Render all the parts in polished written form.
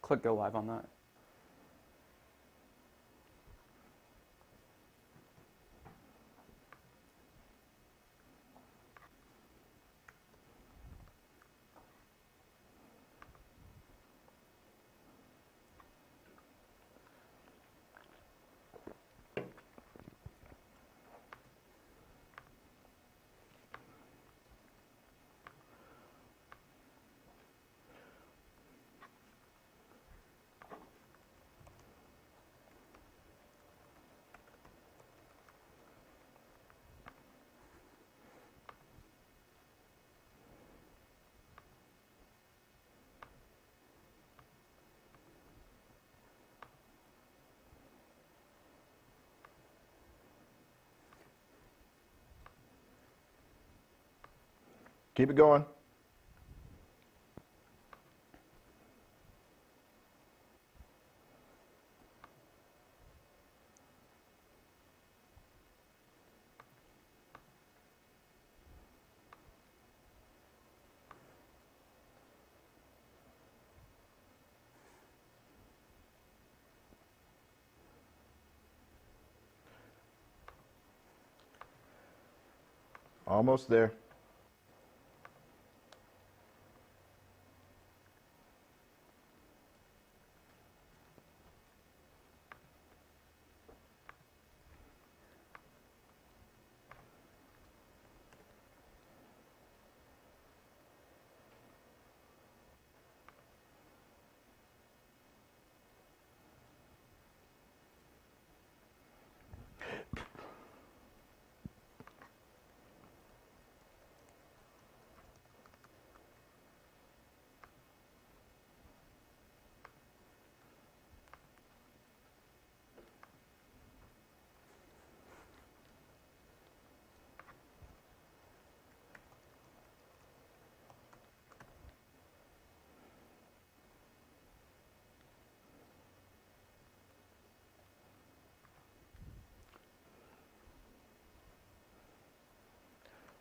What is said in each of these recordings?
click go live on that. Keep it going. Almost there.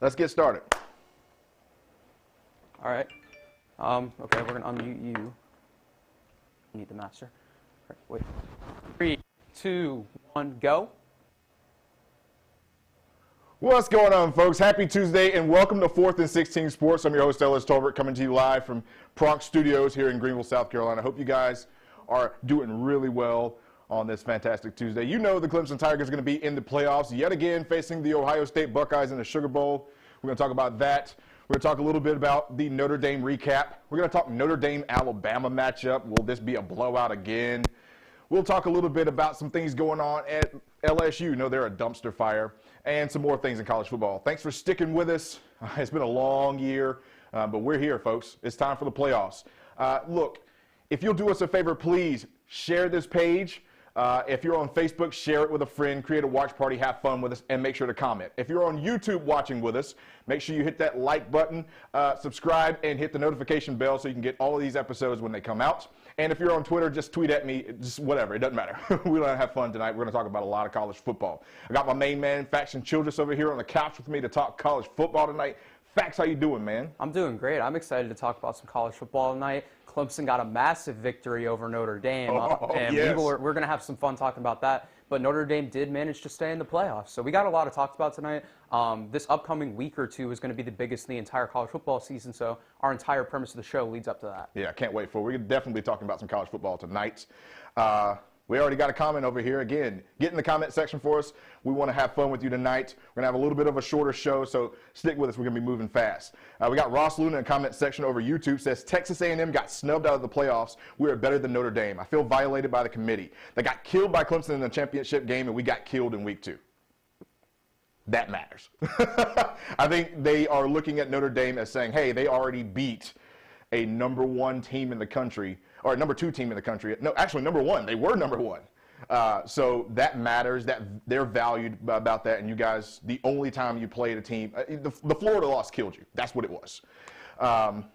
Let's get started. All right. Okay, we're going to unmute you. Need the master. All right, wait. 3, 2, 1, go. What's going on, folks? Happy Tuesday, and welcome to 4th and 16 Sports. I'm your host, Ellis Tolbert, coming to you live from Pronk Studios here in Greenville, South Carolina. I hope you guys are doing really well on this fantastic Tuesday. You know the Clemson Tigers are going to be in the playoffs yet again, facing the Ohio State Buckeyes in the Sugar Bowl. We're going to talk about that. We're going to talk a little bit about the Notre Dame recap. We're going to talk Notre Dame-Alabama matchup. Will this be a blowout again? We'll talk a little bit about some things going on at LSU. You know they're a dumpster fire, and some more things in college football. Thanks for sticking with us. It's been a long year, but we're here, folks. It's time for the playoffs. Look, if you'll do us a favor, please share this page. If you're on Facebook, share it with a friend, create a watch party, have fun with us, and make sure to comment. If you're on YouTube watching with us, make sure you hit that like button, subscribe, and hit the notification bell so you can get all of these episodes when they come out. And if you're on Twitter, just tweet at me, just whatever, it doesn't matter. We're going to have fun tonight. We're going to talk about a lot of college football. I got my main man, Faction Childress, over here on the couch with me to talk college football tonight. Fax, how you doing, man? I'm doing great. I'm excited to talk about some college football tonight. Clemson got a massive victory over Notre Dame, and yes. we're going to have some fun talking about that. But Notre Dame did manage to stay in the playoffs. So we got a lot to talk about tonight. This upcoming week or two is going to be the biggest in the entire college football season, so our entire premise of the show leads up to that. Yeah, I can't wait for it. We're definitely be talking about some college football tonight. We already got a comment over here. Again, get in the comment section for us. We want to have fun with you tonight. We're going to have a little bit of a shorter show, so stick with us. We're going to be moving fast. We got Ross Luna in the comment section over YouTube. Says, Texas A&M got snubbed out of the playoffs. We are better than Notre Dame. I feel violated by the committee. They got killed by Clemson in the championship game, and we got killed in week 2. That matters. I think they are looking at Notre Dame as saying, hey, they already beat a number 1 team in the country, or a number 2 team in the country. No, actually number 1. They were number 1. So that matters. That they're valued about that. And you guys, the only time you played a team, the Florida loss killed you. That's what it was.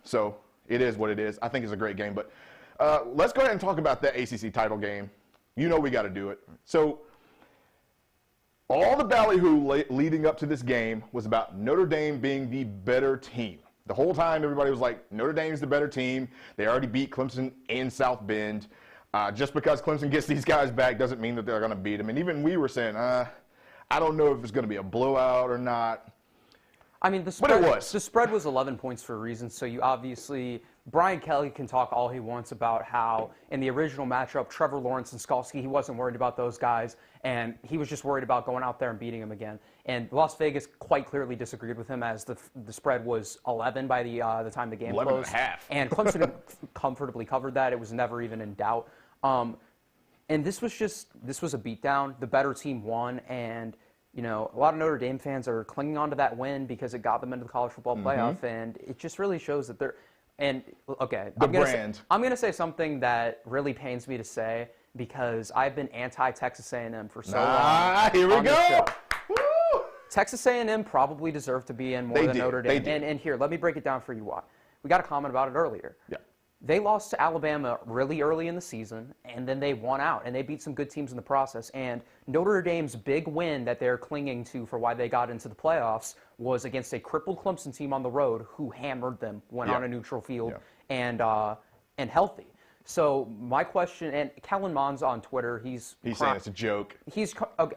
So it is what it is. I think it's a great game. But let's go ahead and talk about that ACC title game. You know we got to do it. So all the ballyhoo leading up to this game was about Notre Dame being the better team. The whole time, everybody was like, Notre Dame's the better team. They already beat Clemson in South Bend. Just because Clemson gets these guys back doesn't mean that they're going to beat them. And even we were saying, I don't know if it's going to be a blowout or not. I mean, the spread was 11 points for a reason. So you obviously, Brian Kelly can talk all he wants about how in the original matchup, Trevor Lawrence and Skalski, he wasn't worried about those guys, and he was just worried about going out there and beating them again. And Las Vegas quite clearly disagreed with him, as the spread was 11 by the time the game 11 closed. and a half. And Clemson comfortably covered that. It was never even in doubt. And this was a beatdown. The better team won, and you know, a lot of Notre Dame fans are clinging on to that win because it got them into the college football playoff, and it just really shows that they're. And okay, I'm going to say something that really pains me to say because I've been anti-Texas A&M for so long. Here we go. Woo! Texas A&M probably deserved to be in more than Notre Dame. And here, let me break it down for you. Why? We got a comment about it earlier. Yeah. They lost to Alabama really early in the season, and then they won out, and they beat some good teams in the process. And Notre Dame's big win that they're clinging to for why they got into the playoffs was against a crippled Clemson team on the road who hammered them when on a neutral field and healthy. So my question, and Kellen Mond's on Twitter, he's saying it's a joke.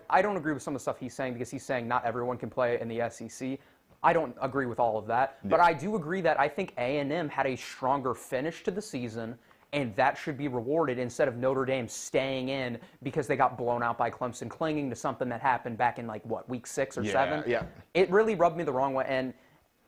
I don't agree with some of the stuff he's saying because he's saying not everyone can play in the SEC. I don't agree with all of that, but I do agree that I think A&M had a stronger finish to the season, and that should be rewarded instead of Notre Dame staying in because they got blown out by Clemson, clinging to something that happened back in week 6 or 7. Yeah. It really rubbed me the wrong way, and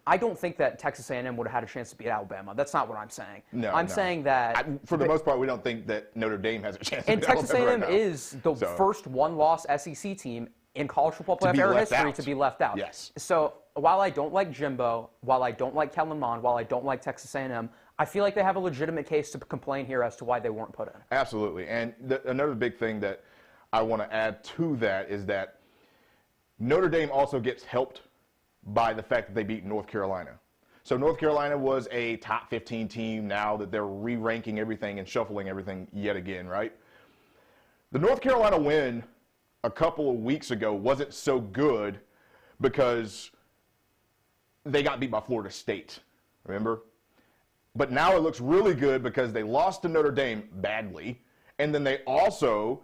I don't think that Texas A&M would have had a chance to beat Alabama. That's not what I'm saying. I'm saying that for the most part, we don't think that Notre Dame has a chance to beat Texas Alabama. And Texas A&M is the first one-loss SEC team in college football playoff era history to be left out. Yes. So while I don't like Jimbo, while I don't like Kellen Mond, while I don't like Texas A&M, I feel like they have a legitimate case to complain here as to why they weren't put in. Absolutely. And another big thing that I want to add to that is that Notre Dame also gets helped by the fact that they beat North Carolina. So North Carolina was a top 15 team now that they're re-ranking everything and shuffling everything yet again, right? The North Carolina win a couple of weeks ago wasn't so good because they got beat by Florida State, remember? But now it looks really good because they lost to Notre Dame badly, and then they also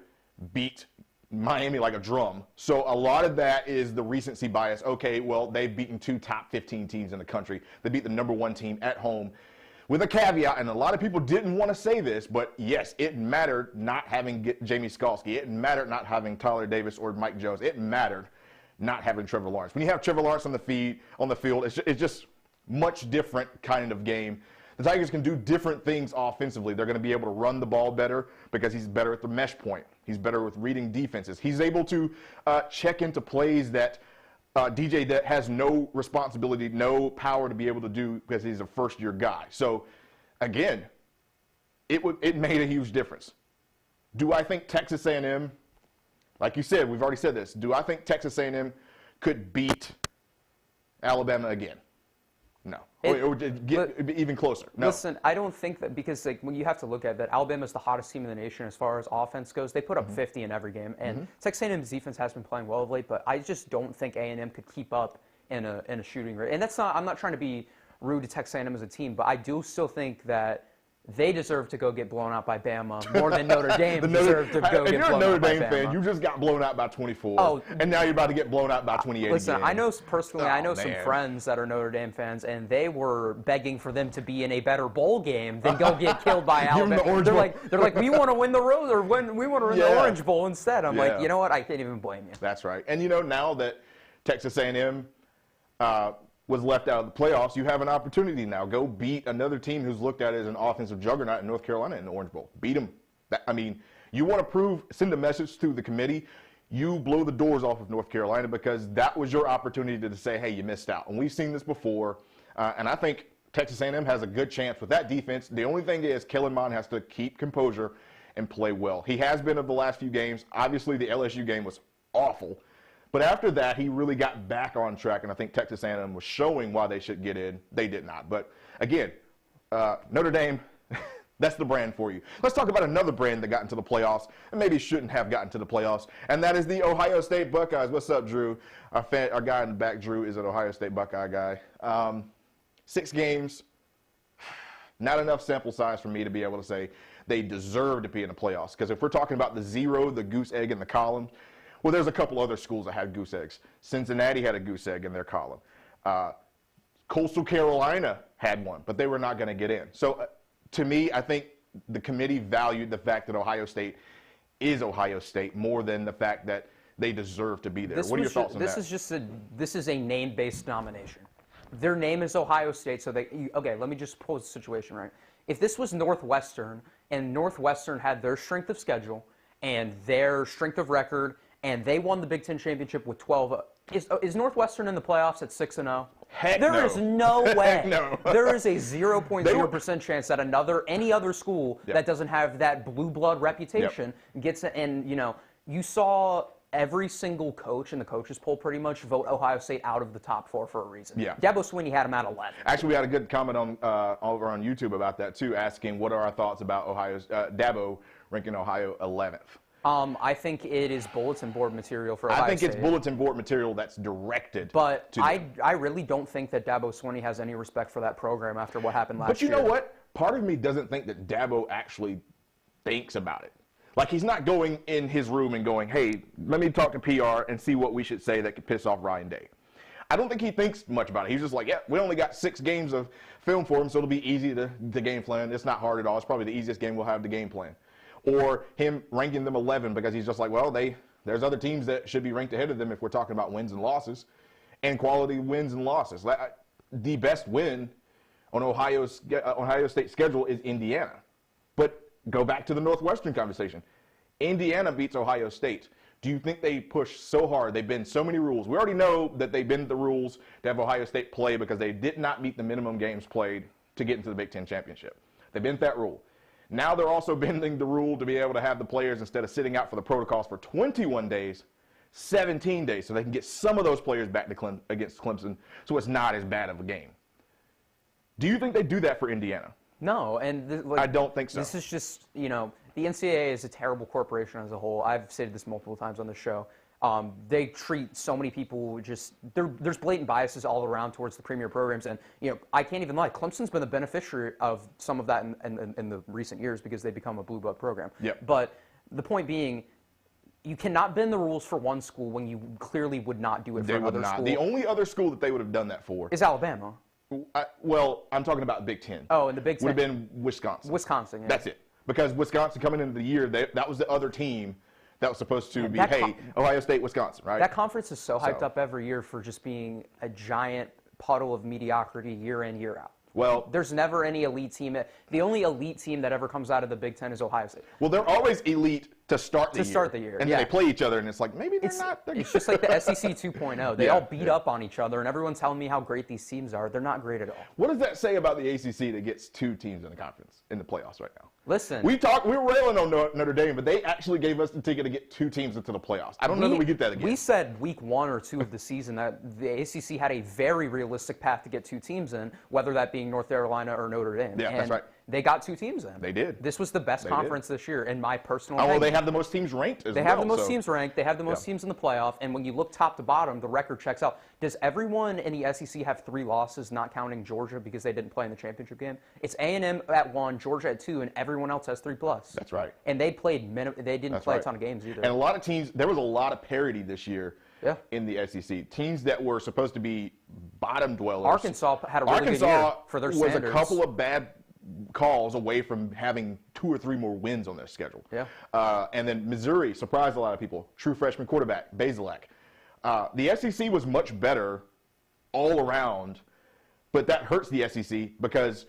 beat Miami like a drum. So a lot of that is the recency bias. Okay, well, they've beaten 2 top 15 teams in the country. They beat the number 1 team at home. With a caveat, and a lot of people didn't want to say this, but yes, it mattered not having Jamie Skalski. It mattered not having Tyler Davis or Mike Jones. It mattered not having Trevor Lawrence. When you have Trevor Lawrence on the field, it's just much different kind of game. The Tigers can do different things offensively. They're going to be able to run the ball better because he's better at the mesh point. He's better with reading defenses. He's able to check into plays that DJ that has no responsibility, no power to be able to do because he's a first-year guy. So, again, it made a huge difference. Do I think Texas A&M, like you said, we've already said this, do I think Texas A&M could beat Alabama again? No. Or get even closer. No. Listen, I don't think that because when you have to look at that, Alabama's the hottest team in the nation as far as offense goes. They put up 50 in every game, and Texas A&M's defense has been playing well of late. But I just don't think A&M could keep up in a shooting rate. And that's not. I'm not trying to be rude to Texas A&M as a team, but I do still think that they deserve to go get blown out by Bama more than Notre Dame deserved to go get blown out by Bama. If you're a Notre Dame fan, you just got blown out by 24, and now you're about to get blown out by 28 Listen, again. I know personally, I know some friends that are Notre Dame fans, and they were begging for them to be in a better bowl game than go get killed by Alabama. They're like, we want to win the Rose, or we want to win the Orange Bowl instead. I'm like, you know what? I can't even blame you. That's right. And now that Texas A&M was left out of the playoffs, you have an opportunity now. Go beat another team who's looked at as an offensive juggernaut in North Carolina in the Orange Bowl. Beat them. You want to send a message to the committee. You blow the doors off of North Carolina because that was your opportunity to say, hey, you missed out. And we've seen this before. And I think Texas A&M has a good chance with that defense. The only thing is Kellen Mond has to keep composure and play well. He has been of the last few games. Obviously, the LSU game was awful. But after that, he really got back on track, and I think Texas A&M was showing why they should get in. They did not. But, again, Notre Dame, that's the brand for you. Let's talk about another brand that got into the playoffs and maybe shouldn't have gotten to the playoffs, and that is the Ohio State Buckeyes. What's up, Drew? Our guy in the back, Drew, is an Ohio State Buckeye guy. 6 games, not enough sample size for me to be able to say they deserve to be in the playoffs. Because if we're talking about the zero, the goose egg in the column, well, there's a couple other schools that had goose eggs. Cincinnati had a goose egg in their column. Coastal Carolina had one, but they were not going to get in. So to me, I think the committee valued the fact that Ohio State is Ohio State more than the fact that they deserve to be there. What are your thoughts on that? This is a name-based nomination. Their name is Ohio State, so okay, let me just pose the situation right. If this was Northwestern, and Northwestern had their strength of schedule and their strength of record, and they won the Big Ten championship with 12, is Northwestern in the playoffs at 6-0? Heck There no. is no way. Heck no. There is a 0.0% chance that any other school that doesn't have that blue blood reputation gets it. And you saw every single coach in the coaches poll pretty much vote Ohio State out of the top 4 for a reason. Yeah. Dabo Swinney had him at 11. Actually, we had a good comment over on YouTube about that too, asking what are our thoughts about Dabo ranking Ohio 11th. I think it is bulletin board material for Ohio State. I think it's bulletin board material that's directed. But to I really don't think that Dabo Swinney has any respect for that program after what happened last year. But you know what? Part of me doesn't think that Dabo actually thinks about it. Like, he's not going in his room and going, hey, let me talk to PR and see what we should say that could piss off Ryan Day. I don't think he thinks much about it. He's just like, yeah, we only got 6 games of film for him, so it'll be easy to game plan. It's not hard at all. It's probably the easiest game we'll have to game plan. Or him ranking them 11 because he's just like, well, there's other teams that should be ranked ahead of them if we're talking about wins and losses and quality wins and losses. The best win on Ohio State's schedule is Indiana. But go back to the Northwestern conversation. Indiana beats Ohio State. Do you think they push so hard? They bend so many rules. We already know that they bend the rules to have Ohio State play because they did not meet the minimum games played to get into the Big Ten championship. They bent that rule. Now they're also bending the rule to be able to have the players, instead of sitting out for the protocols for 21 days, 17 days, so they can get some of those players back to against Clemson so it's not as bad of a game. Do you think they do that for Indiana? No, and I don't think so. This is just, the NCAA is a terrible corporation as a whole. I've stated this multiple times on the show. They treat so many people there's blatant biases all around towards the premier programs. And, I can't even lie. Clemson's been the beneficiary of some of that in the recent years because they've become a blue blood program. Yep. But the point being, you cannot bend the rules for one school when you clearly would not do it for another school. The only other school that they would have done that for is Alabama. Well, I'm talking about Big Ten. Oh, and the Big Ten would have been Wisconsin. Wisconsin, yeah. That's it. Because Wisconsin coming into the year, that was the other team that was supposed to be, Ohio State, Wisconsin, right? That conference is so hyped up every year for just being a giant puddle of mediocrity year in, year out. Well, there's never any elite team. The only elite team that ever comes out of the Big Ten is Ohio State. Well, they're always elite to start the year. And then they play each other, and it's like, maybe they're not. It's just like the SEC 2.0. They all beat up on each other, and everyone's telling me how great these teams are. They're not great at all. What does that say about the ACC that gets 2 teams in the conference, in the playoffs right now? Listen. We were railing on Notre Dame, but they actually gave us the ticket to get 2 teams into the playoffs. I don't know that we get that again. We said week 1 or 2 of the season that the ACC had a very realistic path to get 2 teams in, whether that being North Carolina or Notre Dame. Yeah, that's right. They got 2 teams in. They did. This was the best conference this year, in my personal opinion. Well, they have the most teams ranked as well. They have the most teams ranked. They have the most teams in the playoff. And when you look top to bottom, the record checks out. Does everyone in the SEC have 3 losses, not counting Georgia because they didn't play in the championship game? It's A&M at 1, Georgia at 2, and everyone else has 3+. That's right. And they played they didn't play a ton of games either. And a lot of teams, there was a lot of parity this year in the SEC. Teams that were supposed to be bottom dwellers. Arkansas had a really good year for their standards. Was a couple of bad calls away from having 2 or 3 more wins on their schedule. Yeah. And then Missouri surprised a lot of people. True freshman quarterback, Bazelak. The SEC was much better all around, but that hurts the SEC because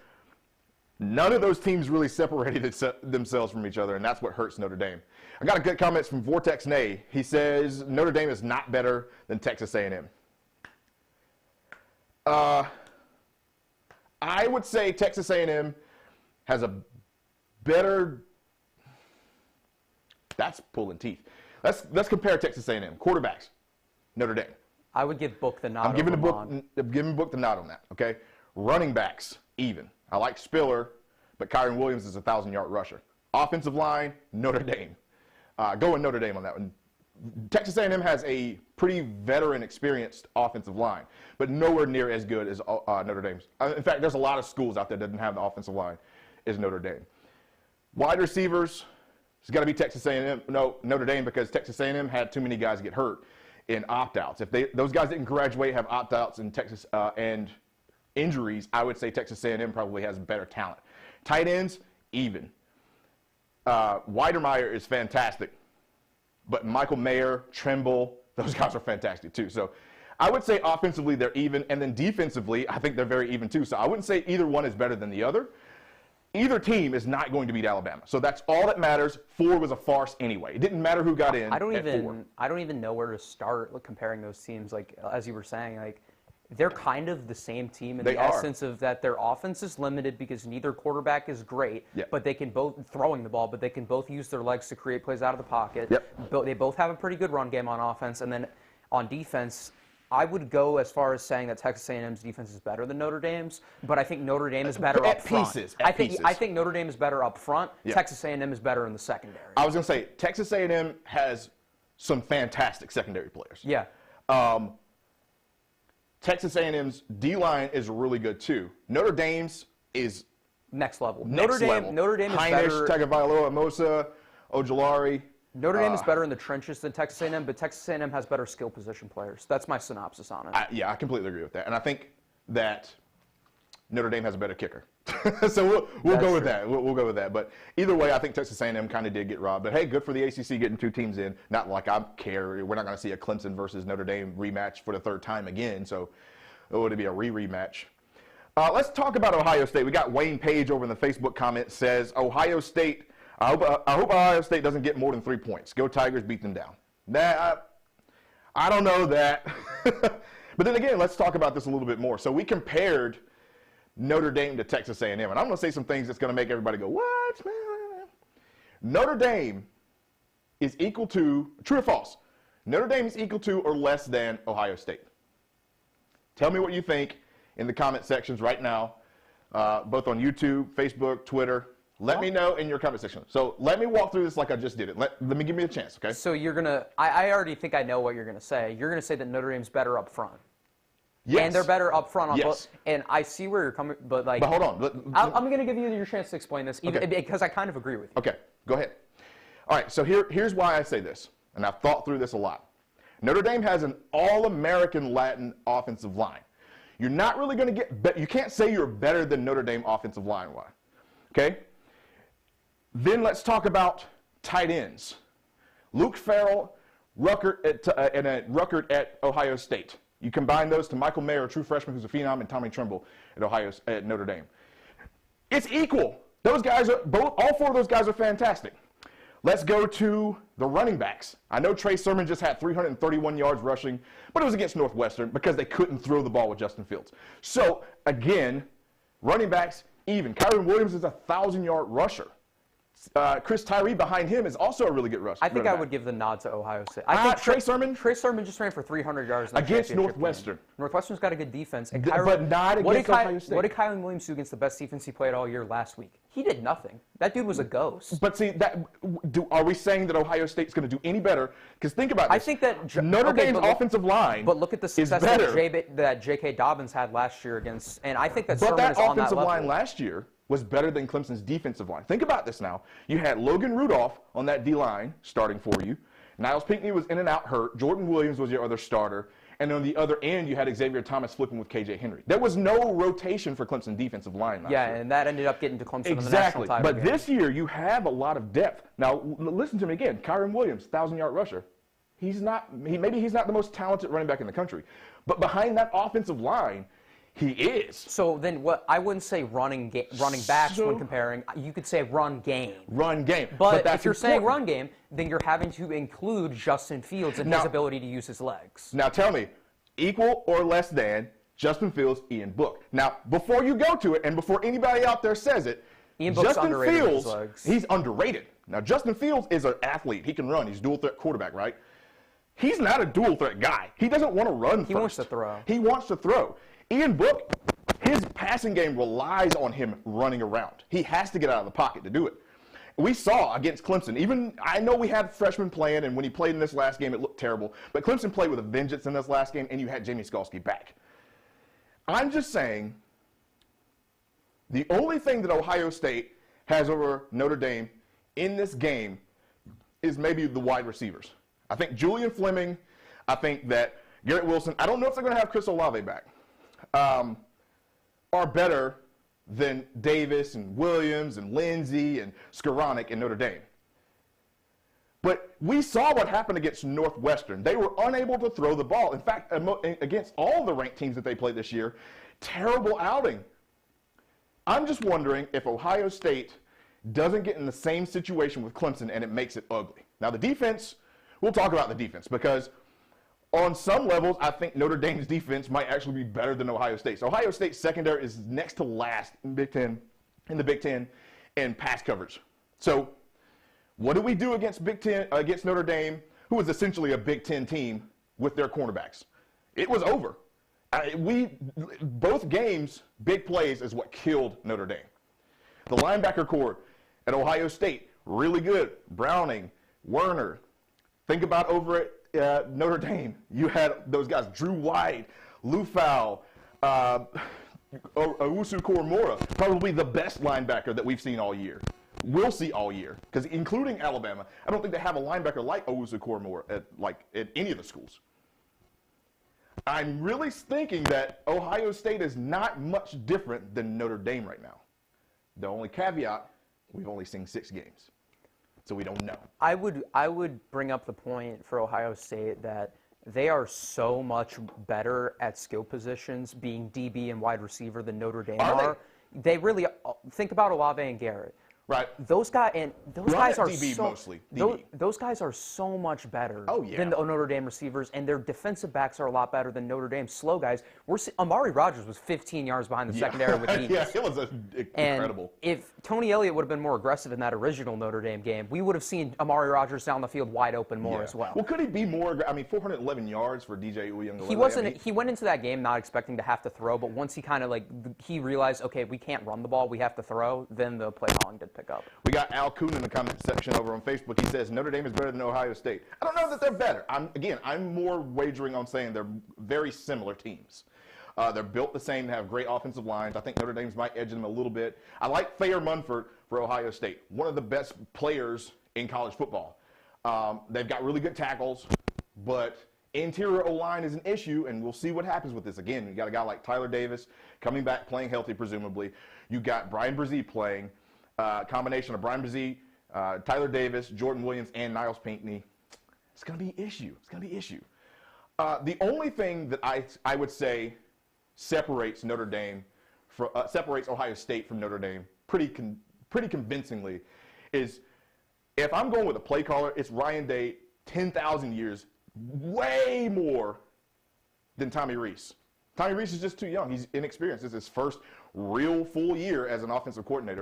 none of those teams really separated themselves from each other, and that's what hurts Notre Dame. I got a good comment from Vortex Nay. He says Notre Dame is not better than Texas A&M. I would say Texas A&M has a better. That's pulling teeth. Let's compare Texas A&M quarterbacks. Notre Dame. I would give Book the nod. I'm giving Book the nod on that. Okay. Running backs even. I like Spiller, but Kyron Williams is a 1,000-yard rusher. Offensive line, Notre Dame. Going Notre Dame on that one. Texas A&M has a pretty veteran, experienced offensive line, but nowhere near as good as Notre Dame's. In fact, there's a lot of schools out there that doesn't have the offensive line as Notre Dame. Wide receivers, it's got to be Texas A&M, no, Notre Dame, because Texas A&M had too many guys get hurt in opt-outs. If those guys didn't graduate, have opt-outs and and injuries, I would say Texas A&M probably has better talent. Tight ends, even. Weidermeyer is fantastic. But Michael Mayer, Trimble, those guys are fantastic too. So I would say offensively they're even, and then defensively I think they're very even too. So I wouldn't say either one is better than the other. Either team is not going to beat Alabama. So that's all that matters. 4 was a farce anyway. It didn't matter who got in. I don't even know where to start comparing those teams. Like as you were saying, like they're kind of the same team in the essence of that their offense is limited because neither quarterback is great, but they can both throwing the ball, but they can both use their legs to create plays out of the pocket. They both have a pretty good run game on offense, and then on defense, I would go as far as saying that Texas A&M's defense is better than Notre Dame's, but I think Notre Dame is better up front. I think Notre Dame is better up front. Texas A&M is better in the secondary. I was going to say Texas A&M has some fantastic secondary players. Yeah. Texas A&M's D-line is really good too. Notre Dame's is next level. Notre Dame is better. Tagovailoa, Amosa, Ojulari. Notre Dame is better in the trenches than Texas A&M, but Texas A&M has better skill position players. That's my synopsis on it. I completely agree with that, and I think that Notre Dame has a better kicker. So we'll go with that. We'll go with that. But either way, I think Texas A&M kind of did get robbed. But hey, good for the ACC getting 2 teams in. Not like I care. We're not going to see a Clemson versus Notre Dame rematch for the 3rd time again. So it would be a rematch. Let's talk about Ohio State. We got Wayne Page over in the Facebook comment says, Ohio State, I hope Ohio State doesn't get more than 3 points. Go Tigers, beat them down. I don't know that. But then again, let's talk about this a little bit more. So we compared Notre Dame to Texas A&M. And I'm going to say some things that's going to make everybody go, what? Notre Dame is equal to, true or false, Notre Dame is equal to or less than Ohio State. Tell me what you think in the comment sections right now, both on YouTube, Facebook, Twitter. Let me know in your comment section. So let me walk through this like I just did it. Let me give me a chance, okay? So you're going to, I already think I know what you're going to say. You're going to say that Notre Dame's better up front. Yes. And they're better up front on both. And I see where you're coming, but like. But hold on. I'm going to give you your chance to explain this, because I kind of agree with you. Okay, go ahead. All right, so here's why I say this, and I've thought through this a lot. Notre Dame has an all-American Latin offensive line. You're not really going to get, you can't say you're better than Notre Dame offensive line, okay? Then let's talk about tight ends. Luke Farrell, Ruckert at Ohio State. You combine those to Michael Mayer, a true freshman who's a phenom, and Tommy Trimble at Notre Dame. It's equal. Those guys are all 4 of those guys are fantastic. Let's go to the running backs. I know Trey Sermon just had 331 yards rushing, but it was against Northwestern because they couldn't throw the ball with Justin Fields. So again, running backs even. Kyron Williams is a 1,000-yard rusher. Chris Tyree behind him is also a really good rusher. I think I would give the nod to Ohio State. I think Trey Sermon just ran for 300 yards against Northwestern. Northwestern's got a good defense, but not against Ohio State. What did Kyron Williams do against the best defense he played all year last week? He did nothing. That dude was a ghost. But see, are we saying that Ohio State's going to do any better? Because think about this. I think that Notre Dame's offensive line. But look at the success that J.K. Dobbins had last year against, and I think that Sermon is on that level. But that offensive line last year was better than Clemson's defensive line. Think about this now. You had Logan Rudolph on that D-line starting for you. Niles Pinckney was in and out hurt. Jordan Williams was your other starter. And on the other end, you had Xavier Thomas flipping with K.J. Henry. There was no rotation for Clemson defensive line last year. And that ended up getting to Clemson in the national title game. But this year, you have a lot of depth. Now, listen to me again. Kyron Williams, 1,000-yard rusher. Maybe he's not the most talented running back in the country. But behind that offensive line, he is. So then I wouldn't say running backs when comparing. You could say run game. Run game. But if you're saying run game, then you're having to include Justin Fields and his ability to use his legs. Now tell me, equal or less than Justin Fields, Ian Book. Now, before you go to it, and before anybody out there says it, Ian Book's Justin underrated Fields, with his legs. He's underrated. Now, Justin Fields is an athlete. He can run. He's a dual-threat quarterback, right? He's not a dual-threat guy. He doesn't want to run first. He wants to throw. He wants to throw. Ian Book, his passing game relies on him running around. He has to get out of the pocket to do it. we saw against Clemson, even I know we had freshmen playing, and when he played in this last game, it looked terrible. But Clemson played with a vengeance in this last game, and you had Jamie Skalski back. I'm just saying the only thing that Ohio State has over Notre Dame in this game is maybe the wide receivers. I think Julian Fleming, I think that Garrett Wilson, I don't know if they're going to have Chris Olave back, are better than Davis and Williams and Lindsey and Skoranek in Notre Dame. But we saw what happened against Northwestern. They were unable to throw the ball. In fact, against all the ranked teams that they played this year, terrible outing. I'm just wondering if Ohio State doesn't get in the same situation with Clemson and it makes it ugly. Now the defense, we'll talk about the defense because on some levels, I think Notre Dame's defense might actually be better than Ohio State's. Ohio State's secondary is next to last in the Big Ten in pass coverage. So what do we do against Notre Dame, who was essentially a Big Ten team with their cornerbacks? It was over. Both games, big plays is what killed Notre Dame. The linebacker core at Ohio State, really good. Browning, Werner. Think about over at Notre Dame, you had those guys, Drew White, Lufau, Owusu-Koramoah, probably the best linebacker that we've seen all year. We'll see all year, because including Alabama, I don't think they have a linebacker like Owusu-Koramoah at any of the schools. I'm really thinking that Ohio State is not much different than Notre Dame right now. The only caveat, we've only seen 6 games. So we don't know. I would bring up the point for Ohio State that they are so much better at skill positions, being DB and wide receiver, than Notre Dame are. They really think about Olave and Garrett. Right. Those guys are DB so mostly. DB. Those guys are so much better yeah. than the Notre Dame receivers, and their defensive backs are a lot better than Notre Dame's slow guys. Amari Rodgers was 15 yards behind the secondary with Eames. Yeah, it was incredible. And if Tony Elliott would have been more aggressive in that original Notre Dame game, we would have seen Amari Rodgers down the field wide open more as well. Well, could he be more? 411 yards for DJ He wasn't. He went into that game not expecting to have to throw, but once he kind of he realized, okay, we can't run the ball, we have to throw. Then the play calling did pick up. We got Al Kuhn in the comment section over on Facebook. He says Notre Dame is better than Ohio State. I don't know that they're better. I'm more wagering on saying they're very similar teams. They're built the same, they have great offensive lines. I think Notre Dame's might edge them a little bit. I like Thayer Munford for Ohio State, one of the best players in college football. They've got really good tackles, but interior O-line is an issue, and we'll see what happens with this. Again, you got a guy like Tyler Davis coming back, playing healthy, presumably. You got Brian Brzee playing. Combination of Brian Brzee, Tyler Davis, Jordan Williams, and Niles Pinckney. It's going to be an issue. It's going to be an issue. The only thing that I would say separates separates Ohio State from Notre Dame pretty convincingly is if I'm going with a play caller, it's Ryan Day 10,000 years, way more than Tommy Rees. Tommy Rees is just too young. He's inexperienced. This is his first real full year as an offensive coordinator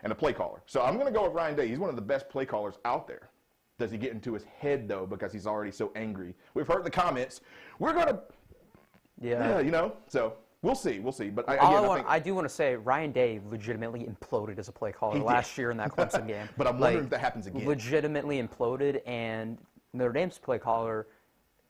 and a play caller. So I'm going to go with Ryan Day. He's one of the best play callers out there. Does he get into his head, though, because he's already so angry? We've heard the comments. We're going to, so we'll see. We'll see. But I do want to say Ryan Day legitimately imploded as a play caller last year in that Clemson game. But I'm wondering if that happens again. Legitimately imploded, and Notre Dame's play caller,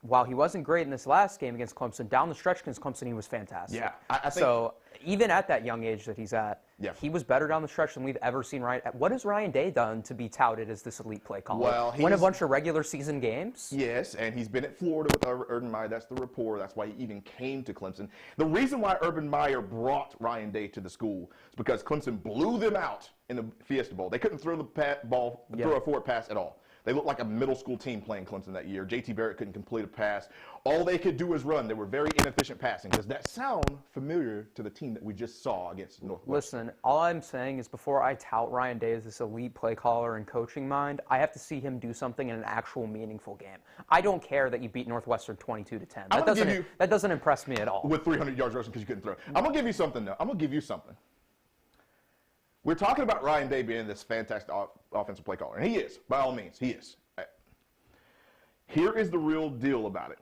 while he wasn't great in this last game against Clemson, down the stretch against Clemson, he was fantastic. Yeah, I think so. Even at that young age that he's at, he was better down the stretch than we've ever seen. What has Ryan Day done to be touted as this elite play caller? Well, won a bunch of regular season games. Yes, and he's been at Florida with Urban Meyer. That's the rapport. That's why he even came to Clemson. The reason why Urban Meyer brought Ryan Day to the school is because Clemson blew them out in the Fiesta Bowl. They couldn't throw the ball, throw a forward pass at all. They looked like a middle school team playing Clemson that year. J.T. Barrett couldn't complete a pass. All they could do was run. They were very inefficient passing. Does that sound familiar to the team that we just saw against Northwestern? Listen, all I'm saying is before I tout Ryan Day as this elite play caller and coaching mind, I have to see him do something in an actual meaningful game. I don't care that you beat Northwestern 22-10. That doesn't impress me at all. With 300 yards rushing because you couldn't throw. I'm going to give you something, though. I'm going to give you something. We're talking about Ryan Day being this fantastic offensive play caller, and he is, by all means, he is. Here is the real deal about it.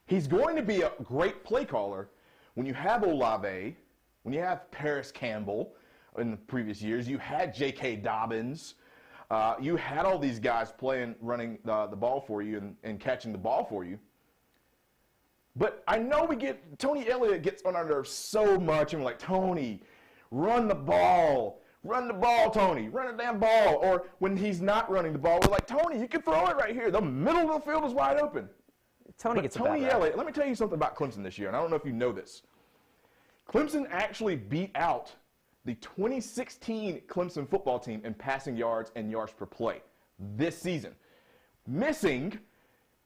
He's going to be a great play caller when you have Olave, when you have Paris Campbell, in the previous years. You had J.K. Dobbins. You had all these guys running the ball for you and catching the ball for you. But I know Tony Elliott gets on our nerves so much, and we're like, Tony, run the ball. Run the ball, Tony. Run the damn ball. Or when he's not running the ball, we're like, Tony, you can throw it right here. The middle of the field is wide open. Tony Elliott, let me tell you something about Clemson this year, and I don't know if you know this. Clemson actually beat out the 2016 Clemson football team in passing yards and yards per play this season, missing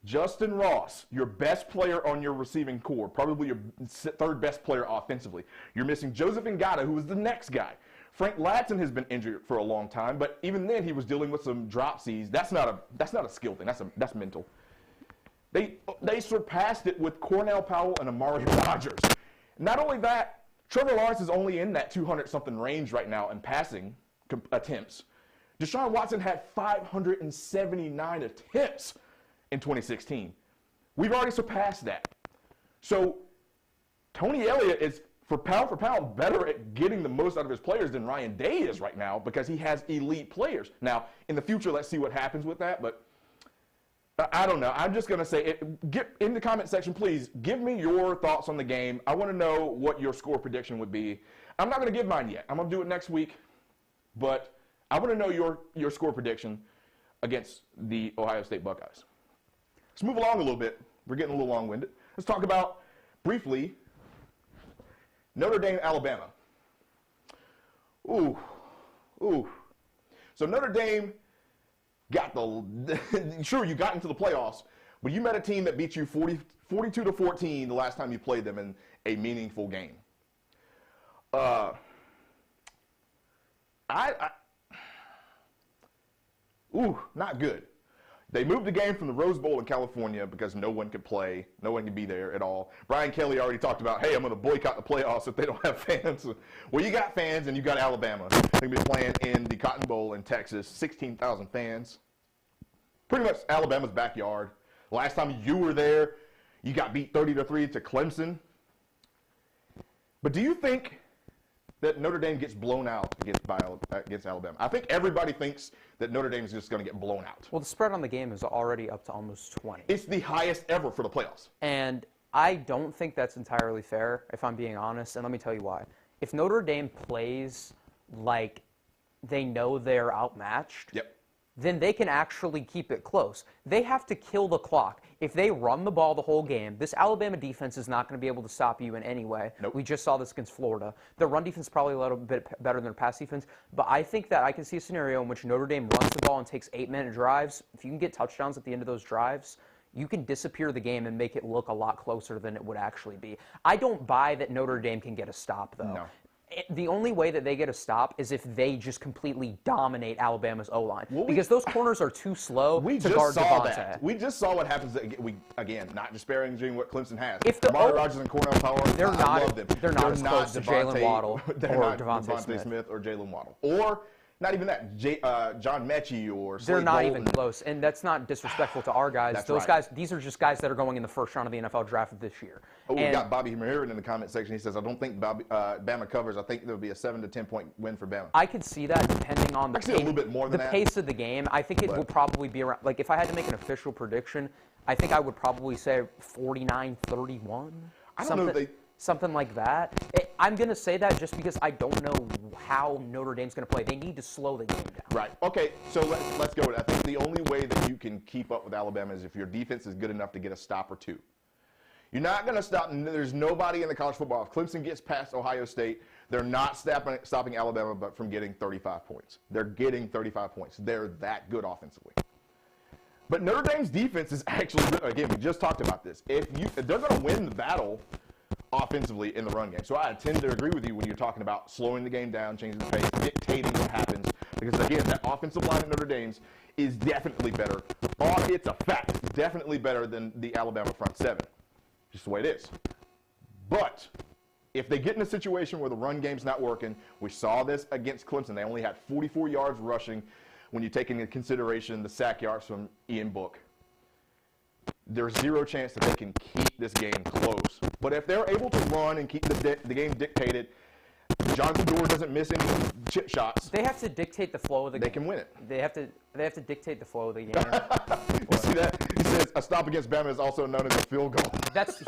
Justin Ross, your best player on your receiving core, probably your third best player offensively. You're missing Joseph Ngata, who was the next guy. Frank Ladson has been injured for a long time, but even then he was dealing with some dropsies. That's not a skill thing. That's mental. They surpassed it with Cornell Powell and Amari Rodgers. Not only that, Trevor Lawrence is only in that 200-something range right now in passing attempts. Deshaun Watson had 579 attempts in 2016. We've already surpassed that. So Tony Elliott is, for pound, better at getting the most out of his players than Ryan Day is right now because he has elite players. Now, in the future, let's see what happens with that, but I don't know. I'm just going to say, get in the comment section, please, give me your thoughts on the game. I want to know what your score prediction would be. I'm not going to give mine yet. I'm going to do it next week, but I want to know your score prediction against the Ohio State Buckeyes. Let's move along a little bit. We're getting a little long-winded. Let's talk about, briefly, Notre Dame, Alabama. Ooh. So Notre Dame got sure, you got into the playoffs, but you met a team that beat you 42-14 the last time you played them in a meaningful game. Not good. They moved the game from the Rose Bowl in California because no one could play. No one could be there at all. Brian Kelly already talked about, hey, I'm going to boycott the playoffs if they don't have fans. Well, you got fans, and you got Alabama. They're going to be playing in the Cotton Bowl in Texas, 16,000 fans. Pretty much Alabama's backyard. Last time you were there, you got beat 30-3 to Clemson. But do you think that Notre Dame gets blown out against Alabama? I think everybody thinks that Notre Dame is just going to get blown out. Well, the spread on the game is already up to almost 20. It's the highest ever for the playoffs. And I don't think that's entirely fair, if I'm being honest, and let me tell you why. If Notre Dame plays like they know they're outmatched, then they can actually keep it close. They have to kill the clock. If they run the ball the whole game, this Alabama defense is not going to be able to stop you in any way. Nope. We just saw this against Florida. The run defense is probably a little bit better than their pass defense, but I think that I can see a scenario in which Notre Dame runs the ball and takes 8-minute drives. If you can get touchdowns at the end of those drives, you can disappear the game and make it look a lot closer than it would actually be. I don't buy that Notre Dame can get a stop, though. No. The only way that they get a stop is if they just completely dominate Alabama's O-line. Well, because those corners are too slow to guard Devontae. We just saw what happens. Again, not disparaging what Clemson has. If the Amari Rodgers and Cornell Powell, they're I not, love them. They're not as close to Jalen Waddle or Devontae Smith or Jalen Waddle. Or not even that, John Mechie or Slade They're not Bolton. even close, and that's not disrespectful to our guys. That's Those right. guys, these are just guys that are going in the first round of the NFL draft this year. Oh, we got Bobby Mahirin in the comment section. He says, I don't think Bama covers. I think there'll be a 7 to 10 point win for Bama. I could see that depending on the a little bit more than the that. pace of the game. I think it will probably be around, like if I had to make an official prediction, I think I would probably say 49-31. I don't know if they... Something like that. I'm going to say that just because I don't know how Notre Dame's going to play. They need to slow the game down. Right. Okay, so let's go with it. I think the only way that you can keep up with Alabama is if your defense is good enough to get a stop or two. You're not going to stop. There's nobody in the college football. If Clemson gets past Ohio State, they're not stopping Alabama but from getting 35 points. They're getting 35 points. They're that good offensively. But Notre Dame's defense is actually good. Again, we just talked about this. If they're going to win the battle offensively in the run game. So I tend to agree with you when you're talking about slowing the game down, changing the pace, dictating what happens. Because, again, that offensive line at Notre Dame's is definitely better. It's a fact. Definitely better than the Alabama front seven. Just the way it is. But if they get in a situation where the run game's not working, we saw this against Clemson. They only had 44 yards rushing when you take into consideration the sack yards from Ian Book. There's zero chance that they can keep this game close. But if they're able to run and keep the game dictated, Jonathan Door doesn't miss any chip shots, They have to dictate the flow of the game. they can win it. They have to dictate the flow of the game. You see that? He says a stop against Bama is also known as a field goal.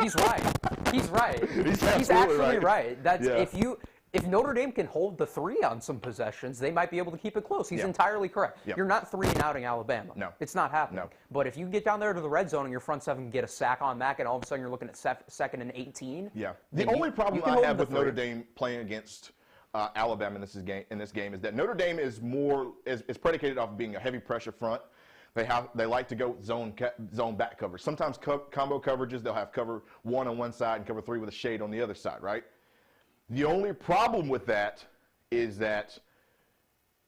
He's right. He's right. He's He's absolutely actually right. That's Yeah. if Notre Dame can hold the 3 on some possessions, they might be able to keep it close. He's Yeah. entirely correct. Yeah. You're not 3-and-outing Alabama. No. It's not happening. No. But if you get down there to the red zone and your front seven can get a sack on that, and all of a sudden you're looking at 2nd and 18. Yeah. then The only problem you can I hold have the with Notre 3. Dame playing against Alabama in this game is that Notre Dame is predicated off of being a heavy pressure front. They like to go zone back coverage. Sometimes combo coverages, they'll have cover 1 on one side and cover 3 with a shade on the other side, right? The only problem with that is that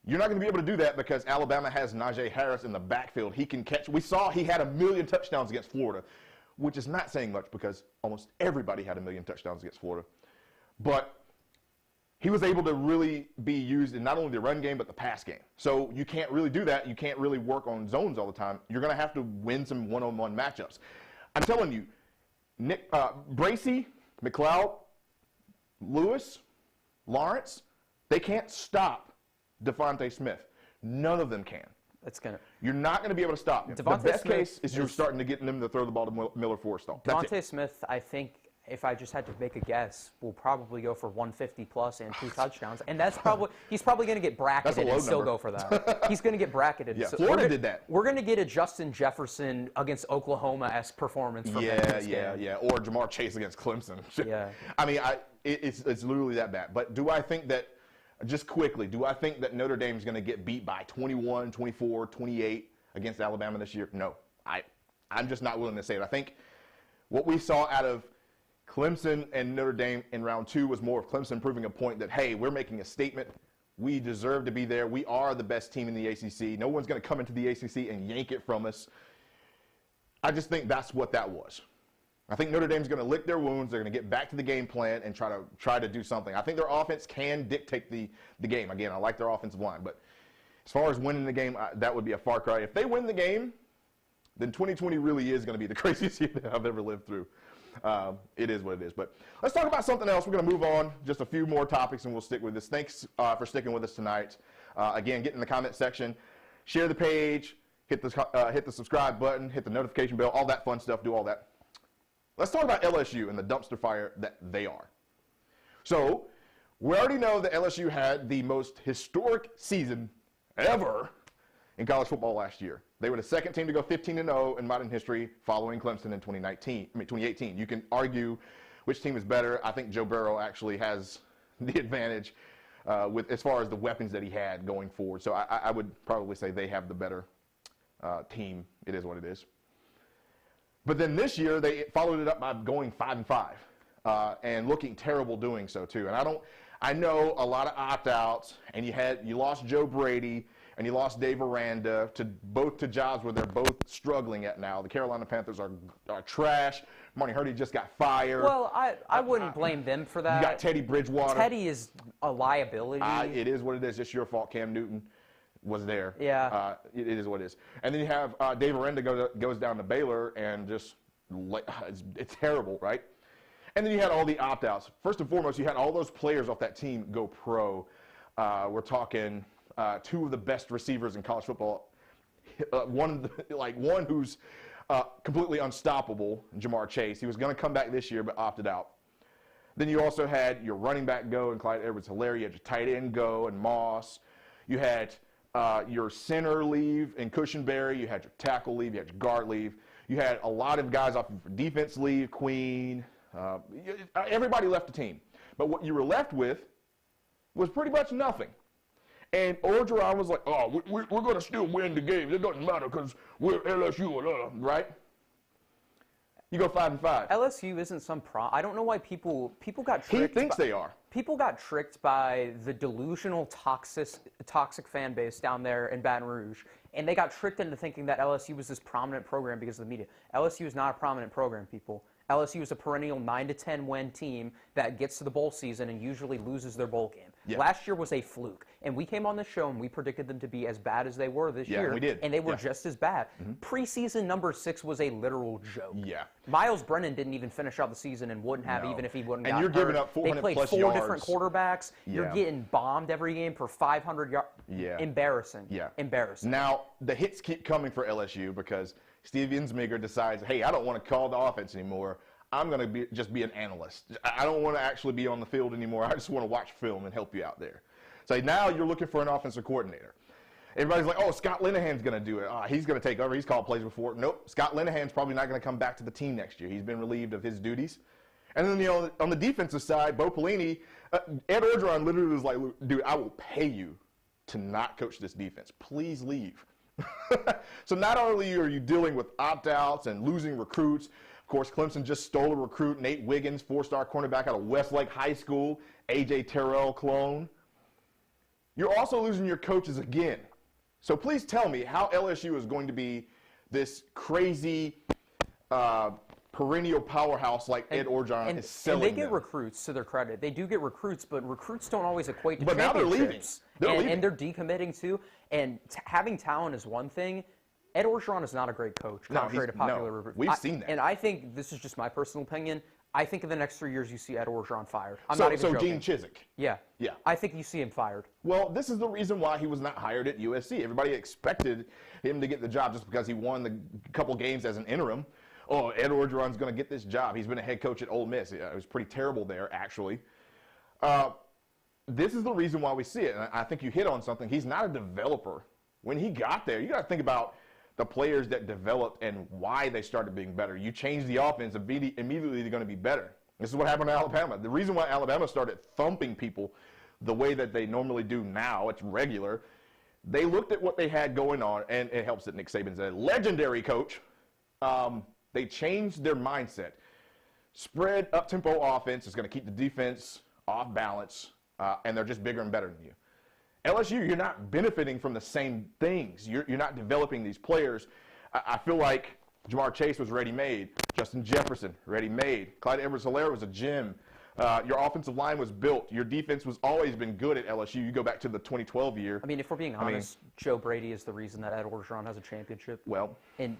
you're not going to be able to do that because Alabama has Najee Harris in the backfield. He can catch. We saw he had 1 million touchdowns against Florida, which is not saying much because almost everybody had 1 million touchdowns against Florida. But he was able to really be used in not only the run game but the pass game. So you can't really do that. You can't really work on zones all the time. You're going to have to win some one-on-one matchups. I'm telling you, Bracey, McLeod, Lewis, Lawrence, they can't stop Devontae Smith. None of them can. You're not going to be able to stop him. The best case is you're starting to get them to throw the ball to Miller Forrestall. Devontae Smith, I think, if I just had to make a guess, will probably go for 150 plus and 2 touchdowns, and he's probably going to get bracketed and still go for that. He's going to get bracketed. Yeah, so Florida did that. We're going to get a Justin Jefferson against Oklahoma-esque performance from him. Yeah. Or Jamar Chase against Clemson. Yeah. I mean, it's literally that bad. But do I think that, just quickly, do I think that Notre Dame is going to get beat by 21, 24, 28 against Alabama this year? No. I'm just not willing to say it. I think what we saw out of Clemson and Notre Dame in round 2 was more of Clemson proving a point that, hey, we're making a statement. We deserve to be there. We are the best team in the ACC. No one's going to come into the ACC and yank it from us. I just think that's what that was. I think Notre Dame's going to lick their wounds. They're going to get back to the game plan and try to do something. I think their offense can dictate the game. Again, I like their offensive line. But as far as winning the game, that would be a far cry. If they win the game, then 2020 really is going to be the craziest year that I've ever lived through. It is what it is. But let's talk about something else. We're going to move on. Just a few more topics, and we'll stick with this. Thanks for sticking with us tonight. Again, get in the comment section, share the page, hit the subscribe button, hit the notification bell, all that fun stuff. Do all that. Let's talk about LSU and the dumpster fire that they are. So we already know that LSU had the most historic season ever in college football last year. They were the second team to go 15-0 in modern history following Clemson in 2018. You can argue which team is better. I think Joe Burrow actually has the advantage as far as the weapons that he had going forward. So I would probably say they have the better team. It is what it is. But then this year they followed it up by going 5-5 and looking terrible doing so too. And I know a lot of opt-outs, and you lost Joe Brady and you lost Dave Aranda to jobs where they're both struggling at now. The Carolina Panthers are trash. Marty Hurdy just got fired. Well, I wouldn't blame them for that. You got Teddy Bridgewater. Teddy is a liability. It is what it is. It's your fault. Cam Newton was there. Yeah. It is what it is. And then you have Dave Aranda goes down to Baylor and just it's terrible, right? And then you had all the opt-outs. First and foremost, you had all those players off that team go pro. We're talking 2 of the best receivers in college football. One who's completely unstoppable, Jamar Chase. He was going to come back this year but opted out. Then you also had your running back go and Clyde Edwards-Helaire. You had your tight end go and Moss. You had your center leave and Cushenberry. You had your tackle leave. You had your guard leave. You had a lot of guys off of defense leave, Queen. Everybody left the team. But what you were left with was pretty much nothing. And Orgeron was like, oh, we're going to still win the game. It doesn't matter because we're LSU, right? You go 5-5. LSU isn't some I don't know why people got tricked. He thinks they are. People got tricked by the delusional toxic fan base down there in Baton Rouge, and they got tricked into thinking that LSU was this prominent program because of the media. LSU is not a prominent program, people. LSU is a perennial 9-10 win team that gets to the bowl season and usually loses their bowl game. Yeah. Last year was a fluke. And we came on the show and we predicted them to be as bad as they were this year. We did. And they were just as bad. Preseason number 6 was a literal joke. Yeah. Miles Brennan didn't even finish out the season and wouldn't have even if he wouldn't And got you're hurt. giving up 400 They played plus 4 yards. different quarterbacks. You're getting bombed every game for 500 yards. Yeah. Embarrassing. Yeah. Embarrassing. Now, the hits keep coming for LSU because Steve Ensminger decides, hey, I don't want to call the offense anymore. I'm going to just be an analyst. I don't want to actually be on the field anymore. I just want to watch film and help you out there. So now you're looking for an offensive coordinator. Everybody's like, oh, Scott Linehan's going to do it. He's going to take over. He's called plays before. Nope, Scott Linehan's probably not going to come back to the team next year. He's been relieved of his duties. And then, on the defensive side, Bo Pelini, Ed Orgeron literally was like, dude, I will pay you to not coach this defense. Please leave. So not only are you dealing with opt-outs and losing recruits, of course, Clemson just stole a recruit, Nate Wiggins, 4-star cornerback out of Westlake High School, A.J. Terrell clone. You're also losing your coaches again. So please tell me how LSU is going to be this crazy perennial powerhouse like Ed Orgeron is selling. And they get recruits, to their credit. They do get recruits, but recruits don't always equate to but championships. Now they're leaving. And they're decommitting too. And having talent is one thing. Ed Orgeron is not a great coach, contrary to popular reviews. We've seen that. And I think, this is just my personal opinion, I think in the next 3 years you see Ed Orgeron fired. I'm not even joking. Gene Chizik. Yeah. Yeah. I think you see him fired. Well, this is the reason why he was not hired at USC. Everybody expected him to get the job just because he won the couple games as an interim. Oh, Ed Orgeron's going to get this job. He's been a head coach at Ole Miss. It was pretty terrible there, actually. This is the reason why we see it. And I think you hit on something. He's not a developer. When he got there, you got to think about the players that developed and why they started being better. You change the offense, immediately they're going to be better. This is what happened to Alabama. The reason why Alabama started thumping people the way that they normally do now, it's regular, they looked at what they had going on, and it helps that Nick Saban's a legendary coach. They changed their mindset. Spread up-tempo offense is going to keep the defense off balance, and they're just bigger and better than you. LSU, you're not benefiting from the same things. You're not developing these players. I feel like Jamar Chase was ready-made. Justin Jefferson, ready-made. Clyde Edwards-Helaire was a gem. Your offensive line was built. Your defense was always been good at LSU. You go back to the 2012 year. I mean, if we're being honest, Joe Brady is the reason that Ed Orgeron has a championship. Well. And,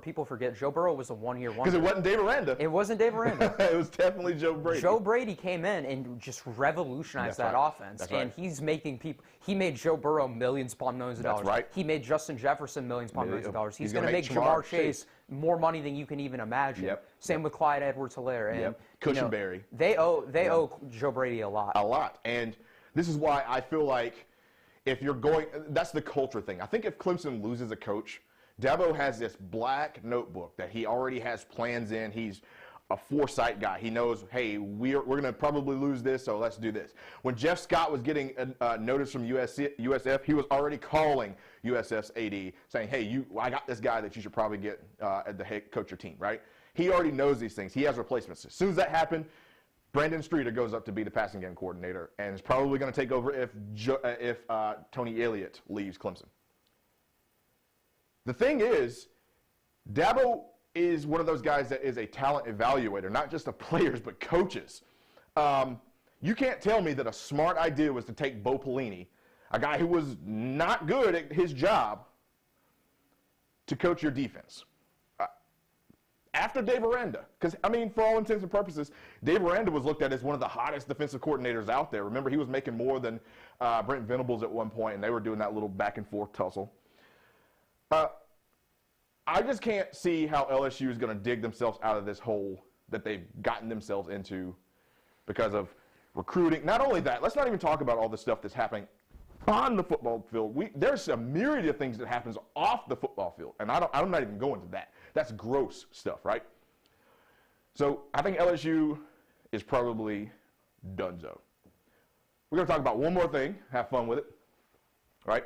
people forget, Joe Burrow was a one-year wonder. Because it wasn't Dave Aranda. It wasn't Dave Aranda. It was definitely Joe Brady. Joe Brady came in and just revolutionized that offense. That's and he's making he made Joe Burrow millions upon millions of dollars. That's right. He made Justin Jefferson millions upon millions of dollars. He's going to make Jamar Chase more money than you can even imagine. Yep. Same with Clyde Edwards-Helaire. And, Cushenberry. They owe Joe Brady a lot. A lot. And this is why I feel like if you're going, that's the culture thing. I think if Clemson loses a coach, Dabo has this black notebook that he already has plans in. He's a foresight guy. He knows, hey, we're going to probably lose this, so let's do this. When Jeff Scott was getting a notice from USF, he was already calling USF's AD saying, hey, I got this guy that you should probably get at the head coach your team, right? He already knows these things. He has replacements. As soon as that happened, Brandon Streeter goes up to be the passing game coordinator and is probably going to take over if Tony Elliott leaves Clemson. The thing is, Dabo is one of those guys that is a talent evaluator, not just of players, but coaches. You can't tell me that a smart idea was to take Bo Pelini, a guy who was not good at his job, to coach your defense. After Dave Aranda, because, for all intents and purposes, Dave Aranda was looked at as one of the hottest defensive coordinators out there. Remember, he was making more than Brent Venables at one point, and they were doing that little back-and-forth tussle. I just can't see how LSU is going to dig themselves out of this hole that they've gotten themselves into because of recruiting. Not only that, let's not even talk about all the stuff that's happening on the football field. There's a myriad of things that happens off the football field, and I'm not even going to that. That's gross stuff, right? So I think LSU is probably donezo. We're going to talk about one more thing. Have fun with it, right?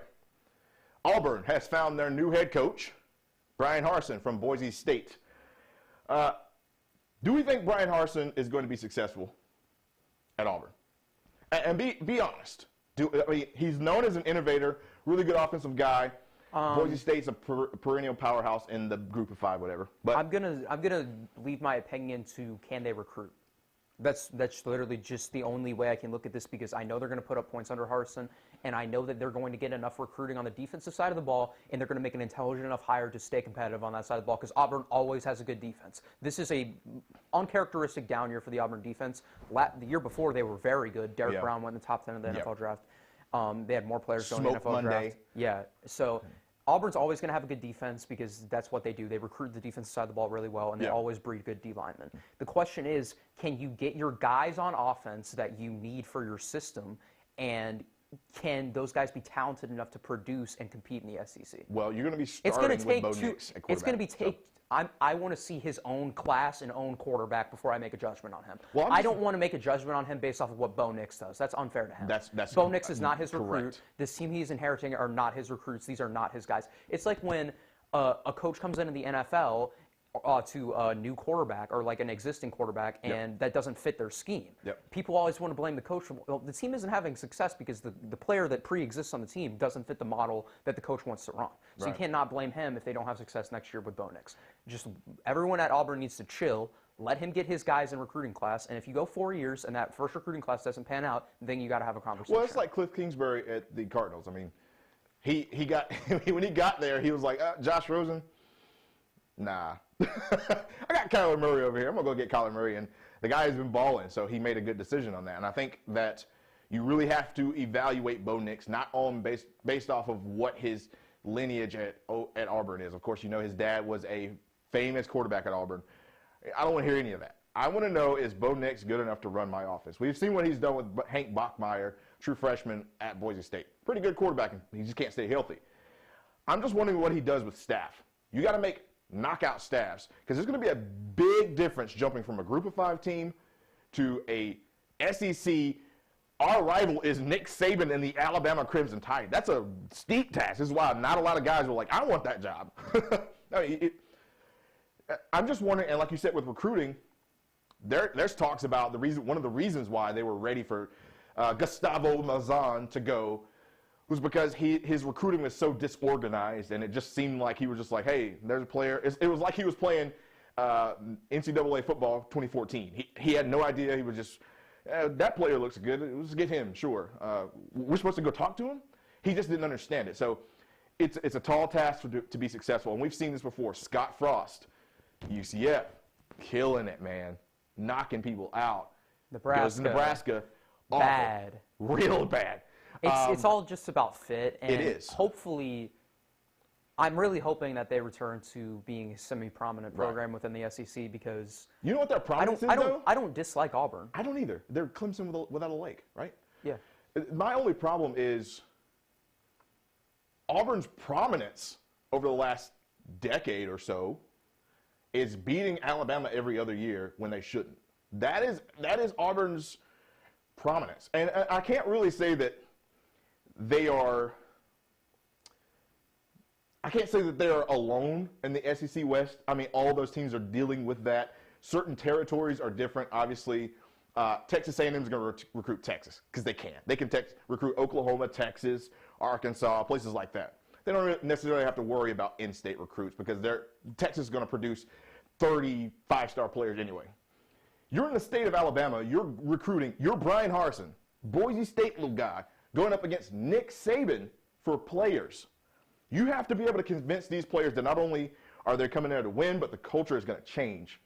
Auburn has found their new head coach, Brian Harsin from Boise State. Do we think Brian Harsin is going to be successful at Auburn? And be honest. He's known as an innovator, really good offensive guy. Boise State's a perennial powerhouse in the group of five, whatever. But I'm gonna leave my opinion to can they recruit. That's literally just the only way I can look at this, because I know they're going to put up points under Harsin, and I know that they're going to get enough recruiting on the defensive side of the ball, and they're going to make an intelligent enough hire to stay competitive on that side of the ball, because Auburn always has a good defense. This is a uncharacteristic down year for the Auburn defense. The year before, they were very good. Derrick Brown went in the top 10 of the NFL draft. They had more players going in the NFL draft. Yeah, so Auburn's always going to have a good defense because that's what they do. They recruit the defensive side of the ball really well, and they always breed good D linemen. The question is, can you get your guys on offense that you need for your system, and can those guys be talented enough to produce and compete in the SEC? Well, you're going to be starting with Bo Nix at quarterback. It's going to be I want to see his own class and own quarterback before I make a judgment on him. Well, I don't want to make a judgment on him based off of what Bo Nix does. That's unfair to him. Bo Nix is not his recruit. This team he's inheriting are not his recruits. These are not his guys. It's like when a coach comes into the NFL to a new quarterback or like an existing quarterback, and that doesn't fit their scheme. People always want to blame the coach. Well, the team isn't having success because the player that pre-exists on the team doesn't fit the model that the coach wants to run. So you cannot blame him if they don't have success next year with Bo Nix. Just everyone at Auburn needs to chill. Let him get his guys in recruiting class, and if you go 4 years and that first recruiting class doesn't pan out, then you got to have a conversation. Well, it's like Cliff Kingsbury at the Cardinals. I mean, he got when he got there, he was like, Josh Rosen, nah. I got Kyler Murray over here. I'm going to go get Kyler Murray. And the guy has been balling, so he made a good decision on that. And I think that you really have to evaluate Bo Nix, not on based off of what his lineage at Auburn is. Of course, you know his dad was a famous quarterback at Auburn. I don't want to hear any of that. I want to know, is Bo Nix good enough to run my offense? We've seen what he's done with Hank Bachmeier, true freshman at Boise State. Pretty good quarterback. He just can't stay healthy. I'm just wondering what he does with staff. You got to make knockout staffs, because there's going to be a big difference jumping from a group of 5 team to a SEC. Our rival is Nick Saban and the Alabama Crimson Tide. That's a steep task. This is why not a lot of guys were like, I want that job. I mean, I'm just wondering, and like you said with recruiting, there's talks about one of the reasons why they were ready for Gustavo Malzahn to go was because his recruiting was so disorganized, and it just seemed like he was just like, hey, there's a player. It was like he was playing NCAA football 2014. He had no idea. He was just, that player looks good. Let's get him, sure. We're supposed to go talk to him? He just didn't understand it. So it's a tall task to be successful, and we've seen this before. Scott Frost, UCF, killing it, man, knocking people out. Goes to Nebraska, bad, awful. Real bad. It's all just about fit, and it is. Hopefully, I'm really hoping that they return to being a semi-prominent program within the SEC, because you know what their prominence is, though? I don't dislike Auburn. I don't either. They're Clemson without a lake, right? Yeah. My only problem is Auburn's prominence over the last decade or so is beating Alabama every other year when they shouldn't. That is Auburn's prominence, and I can't really say that they are. I can't say that they are alone in the SEC West. I mean, all those teams are dealing with that. Certain territories are different. Obviously, Texas A&M is going to recruit Texas because they can. They can recruit Oklahoma, Texas, Arkansas, places like that. They don't necessarily have to worry about in-state recruits because Texas is going to produce 30 5-star players anyway. You're in the state of Alabama. You're recruiting. You're Brian Harsin, Boise State little guy, going up against Nick Saban for players. You have to be able to convince these players that not only are they coming there to win, but the culture is going to change.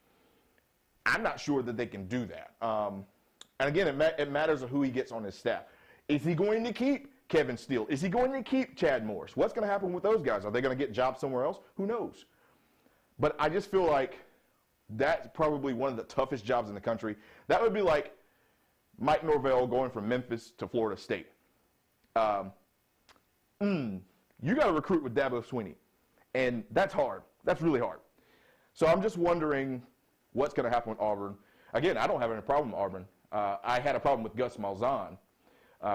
I'm not sure that they can do that. And again, it matters who he gets on his staff. Is he going to keep Kevin Steele? Is he going to keep Chad Morris? What's going to happen with those guys? Are they going to get jobs somewhere else? Who knows? But I just feel like that's probably one of the toughest jobs in the country. That would be like Mike Norvell going from Memphis to Florida State. You got to recruit with Dabo Swinney, and that's hard. That's really hard. So I'm just wondering what's going to happen with Auburn. Again, I don't have any problem with Auburn. I had a problem with Gus Malzahn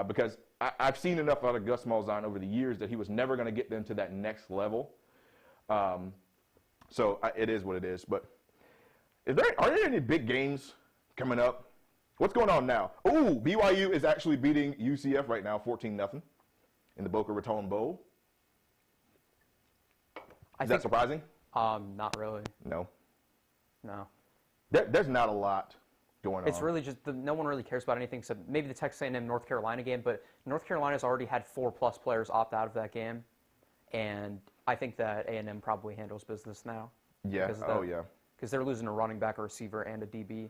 because I've seen enough out of Gus Malzahn over the years that he was never going to get them to that next level. So it is what it is. But are there any big games coming up? What's going on now? Oh, BYU is actually beating UCF right now, 14-0 in the Boca Raton Bowl. Is that surprising? Not really. No. No. There's not a lot going on. It's really just no one really cares about anything except maybe the Texas A&M North Carolina game. But North Carolina's already had 4+ players opt out of that game, and I think that A&M probably handles business now. Yeah. Because they're losing a running back, a receiver, and a DB.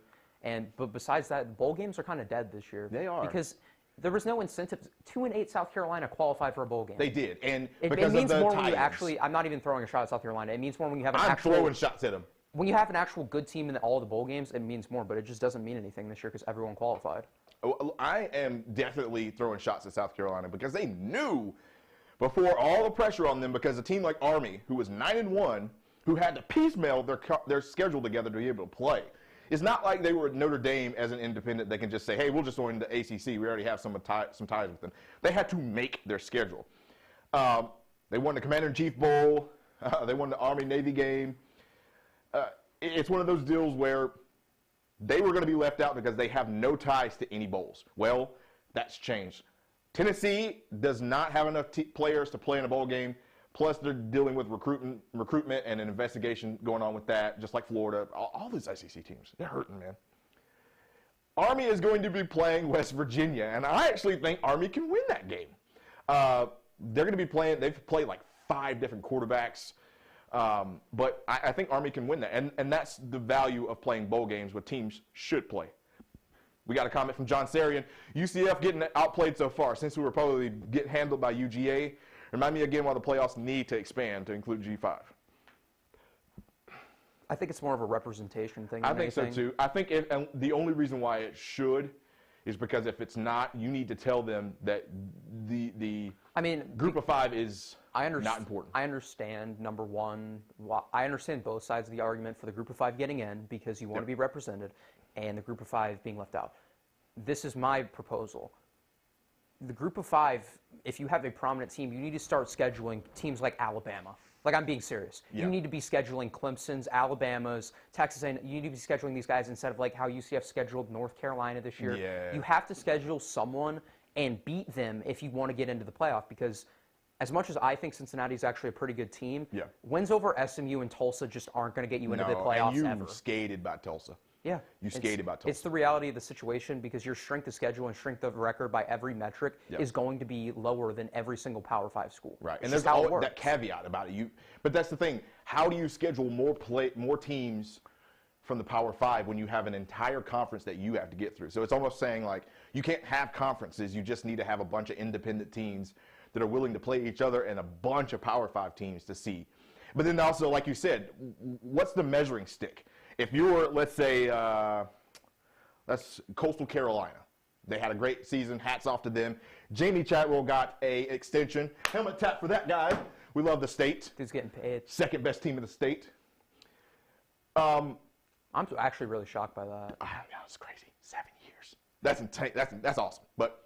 But besides that, bowl games are kind of dead this year. They are. Because there was no incentive. 2-8 South Carolina qualified for a bowl game. They did, and it because means of the more when you tie-ins. actually. I'm not even throwing a shot at South Carolina. It means more when you have an I'm actual. throwing shots at them. When you have an actual good team in all the bowl games, it means more. But it just doesn't mean anything this year because everyone qualified. I am definitely throwing shots at South Carolina because they knew before all the pressure on them, because a team like Army, who was 9-1, who had to piecemeal their schedule together to be able to play. It's not like they were at Notre Dame as an independent. They can just say, hey, we'll just join the ACC. We already have some ties with them. They had to make their schedule. They won the Commander-in-Chief Bowl. They won the Army-Navy game. It's one of those deals where they were going to be left out because they have no ties to any bowls. Well, that's changed. Tennessee does not have enough players to play in a bowl game. Plus, they're dealing with recruitment and an investigation going on with that, just like Florida. All these SEC teams, they're hurting, man. Army is going to be playing West Virginia, and I actually think Army can win that game. They're going to be playing, they've played like 5 different quarterbacks, but I think Army can win that. And that's the value of playing bowl games where teams should play. We got a comment from John Sarian. UCF getting outplayed so far. Since we were probably getting handled by UGA, remind me again why the playoffs need to expand to include G5. I think it's more of a representation thing. I think so too. I think and the only reason why it should is because if it's not, you need to tell them that the group of 5 is not important. I understand, number one, I understand both sides of the argument for the group of 5 getting in because you want to be represented and the group of 5 being left out. This is my proposal. The group of 5, if you have a prominent team, you need to start scheduling teams like Alabama. Like, I'm being serious. Yeah. You need to be scheduling Clemson's, Alabama's, Texas A&M. You need to be scheduling these guys instead of like how UCF scheduled North Carolina this year. Yeah. You have to schedule someone and beat them if you want to get into the playoff because as much as I think Cincinnati is actually a pretty good team, wins over SMU and Tulsa just aren't going to get you into the playoffs and you ever. skated by Tulsa. Yeah. You skated by Tulsa. It's the reality of the situation because your strength of schedule and strength of record by every metric is going to be lower than every single Power 5 school. Right. It's and there's always that caveat about it. But that's the thing. How do you schedule more teams from the Power 5 when you have an entire conference that you have to get through? So it's almost saying like you can't have conferences. You just need to have a bunch of independent teams that are willing to play each other and a bunch of Power 5 teams to see. But then also, like you said, what's the measuring stick? If you were, let's say, that's Coastal Carolina. They had a great season. Hats off to them. Jamie Chadwell got a extension. Helmet tap for that guy. We love the state. He's getting paid. Second best team in the state. I'm actually really shocked by that. That's crazy. 7 years. That's awesome. But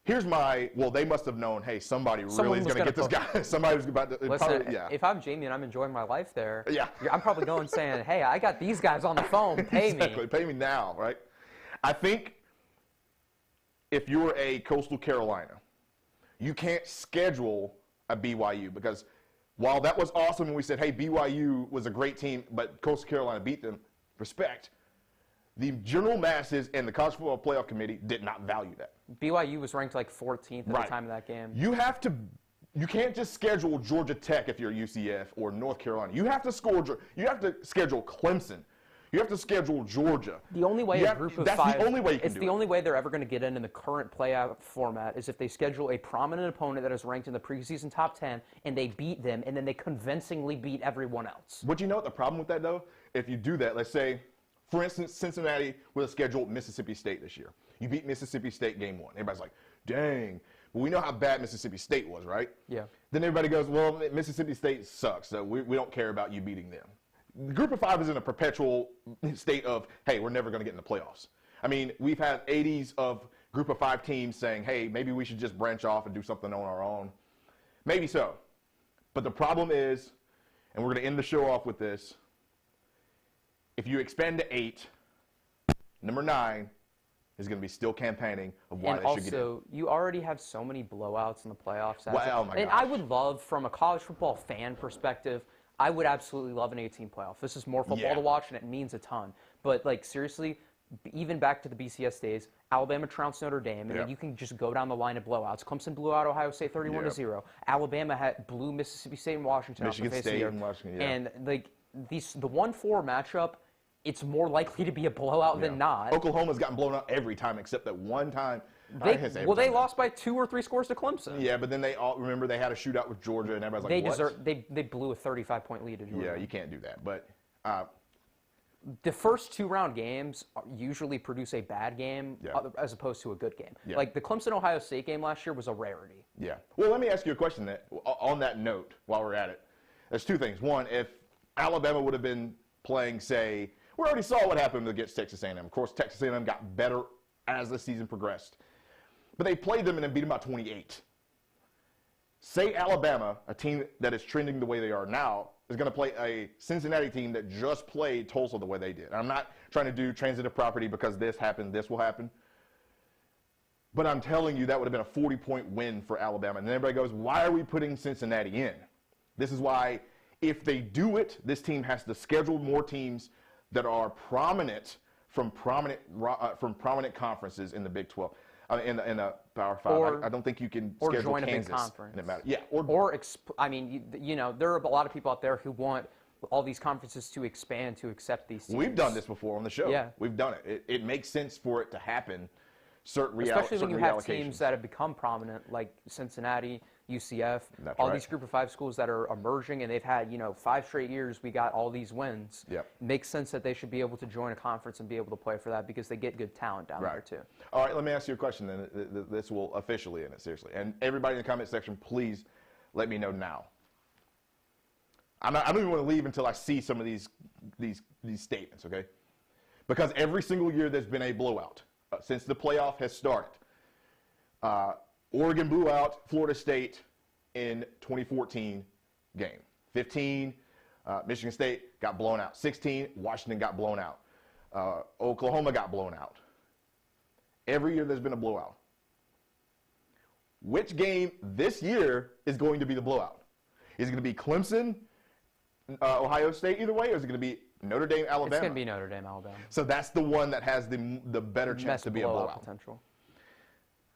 here's they must have known, hey, somebody really is going to get this guy. Somebody's about to. Listen, if I'm Jamie and I'm enjoying my life there, yeah. I'm probably going saying, hey, I got these guys on the phone. Pay me. Pay me now, right? I think if you're a Coastal Carolina, you can't schedule a BYU because while that was awesome and we said, hey, BYU was a great team, but Coastal Carolina beat them, respect. The general masses and the College Football Playoff Committee did not value that. BYU was ranked like 14th at the time of that game. You can't just schedule Georgia Tech if you're UCF or North Carolina. You have to schedule Clemson. You have to schedule Georgia. The only way a group of 5. That's the only way you can do it. It's the only way they're ever going to get in the current playoff format is if they schedule a prominent opponent that is ranked in the preseason top 10 and they beat them and then they convincingly beat everyone else. But you know what the problem with that though? If you do that, let's say, for instance, Cincinnati would have scheduled Mississippi State this year. You beat Mississippi State game 1. Everybody's like, dang. Well, we know how bad Mississippi State was, right? Yeah. Then everybody goes, well, Mississippi State sucks, so we don't care about you beating them. The group of 5 is in a perpetual state of, hey, we're never going to get in the playoffs. I mean, we've had 80s of group of 5 teams saying, hey, maybe we should just branch off and do something on our own. Maybe so. But the problem is, and we're going to end the show off with this, if you expand to 8, number 9 is going to be still campaigning of why they should get in. And also, you already have so many blowouts in the playoffs. Oh my gosh. I would love, from a college football fan perspective, I would absolutely love an 18 playoff. This is more football to watch, and it means a ton. But, like, seriously, even back to the BCS days, Alabama trounced Notre Dame, and then you can just go down the line of blowouts. Clemson blew out Ohio State 31-0. Alabama blew Mississippi State and Washington Michigan off the face State of the and Washington, And the 1-4 matchup, it's more likely to be a blowout than not. Oklahoma's gotten blown out every time except that one time. They lost by 2 or 3 scores to Clemson. Yeah, but then they all remember they had a shootout with Georgia, and everybody's like, They blew a 35-point lead to Georgia. Yeah, you can't do that. But the first 2-round games usually produce a bad game as opposed to a good game. Yeah. Like the Clemson-Ohio State game last year was a rarity. Yeah. Well, let me ask you a question on that note while we're at it. There's 2 things. One, if Alabama would have been playing, say, we already saw what happened against Texas A&M. Of course, Texas A&M got better as the season progressed. But they played them and then beat them by 28. Say Alabama, a team that is trending the way they are now, is going to play a Cincinnati team that just played Tulsa the way they did. And I'm not trying to do transitive property because this happened, this will happen. But I'm telling you that would have been a 40-point win for Alabama. And then everybody goes, why are we putting Cincinnati in? This is why if they do it, this team has to schedule more teams that are prominent from prominent conferences in the Big 12. In the Power 5, I don't think you can schedule join Kansas. A big conference. And it matters. Yeah, there are a lot of people out there who want all these conferences to expand to accept these teams. We've done this before on the show. Yeah. We've done it. It makes sense for it to happen. Especially when you have teams that have become prominent, like Cincinnati, UCF, these Group of 5 schools that are emerging, and they've had 5 straight years. We got all these wins. Yep. It makes sense that they should be able to join a conference and be able to play for that because they get good talent down there too. All right, let me ask you a question. Then this will officially end it seriously, and everybody in the comment section, please let me know now. I don't even want to leave until I see some of these statements, okay? Because every single year there's been a blowout. Since the playoff has started. Oregon blew out Florida State in 2014 game. 15, Michigan State got blown out. 16, Washington got blown out. Oklahoma got blown out. Every year there's been a blowout. Which game this year is going to be the blowout? Is it going to be Clemson, Ohio State either way, or is it going to be Notre Dame, Alabama? It's going to be Notre Dame, Alabama. So that's the one that has the better chance to be a blowout. Potential.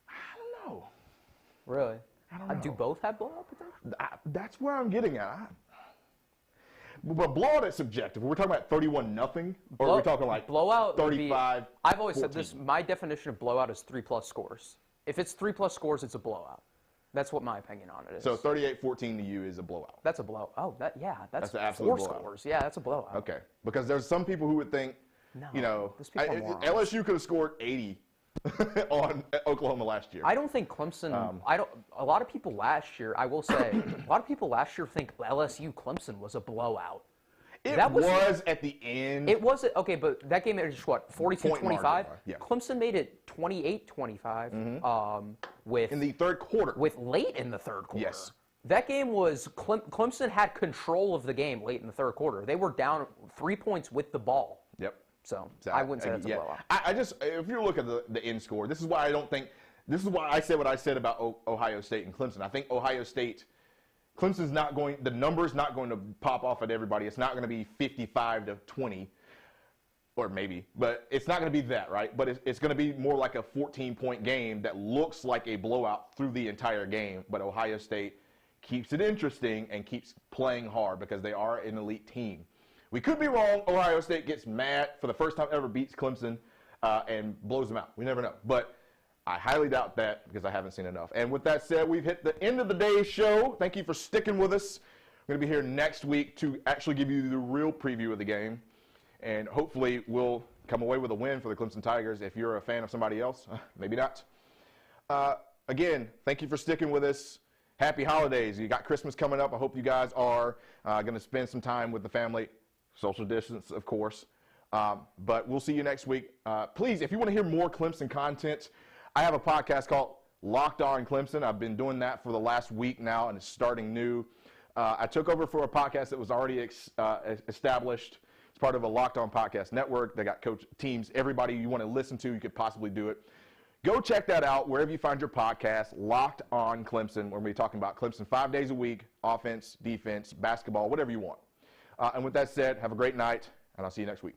I don't know. Really? I don't know. Do both have blowout potential? That's where I'm getting at. But blowout is subjective. We're talking about 31-0, or are we talking like blowout 35? I've always said this. My definition of blowout is 3+ scores. If it's 3+ scores, it's a blowout. That's what my opinion on it is. So 38-14 to you is a blowout. That's a blowout. Oh, that's an absolute 4 blowout. scores. Yeah, that's a blowout. Okay, because there's some people who would think, those people are morons. LSU could have scored 80 on Oklahoma last year. I don't think Clemson. A lot of people last year, I will say, a lot of people last year think LSU Clemson was a blowout. It was at the end. It was okay, but that game was what 42-25. Yeah. Clemson made it 28-25. With in the third quarter. With late in the third quarter. Yes. That game was Clemson had control of the game late in the third quarter. They were down 3 points with the ball. Yep. So I wouldn't say that's a blowout. I just, if you look at the end score, this is why I said what I said about Ohio State and Clemson. I think Ohio State, Clemson's not going, the number's not going to pop off at everybody. It's not going to be 55-20, or maybe, but it's not going to be that, right? But it's going to be more like a 14-point game that looks like a blowout through the entire game. But Ohio State keeps it interesting and keeps playing hard because they are an elite team. We could be wrong. Ohio State gets mad for the first time ever, beats Clemson, and blows them out. We never know. But I highly doubt that because I haven't seen enough. And with that said, we've hit the end of the day's show. Thank you for sticking with us. We're going to be here next week to actually give you the real preview of the game. And hopefully we'll come away with a win for the Clemson Tigers. If you're a fan of somebody else, maybe not. Again, thank you for sticking with us. Happy holidays. You got Christmas coming up. I hope you guys are going to spend some time with the family. Social distance, of course. But we'll see you next week. Please, if you want to hear more Clemson content, I have a podcast called Locked On Clemson. I've been doing that for the last week now, and it's starting new. I took over for a podcast that was already established. It's part of a Locked On Podcast Network. They got coach teams, everybody you want to listen to, you could possibly do it. Go check that out wherever you find your podcast, Locked On Clemson. We're going to be talking about Clemson 5 days a week, offense, defense, basketball, whatever you want. And with that said, have a great night, and I'll see you next week.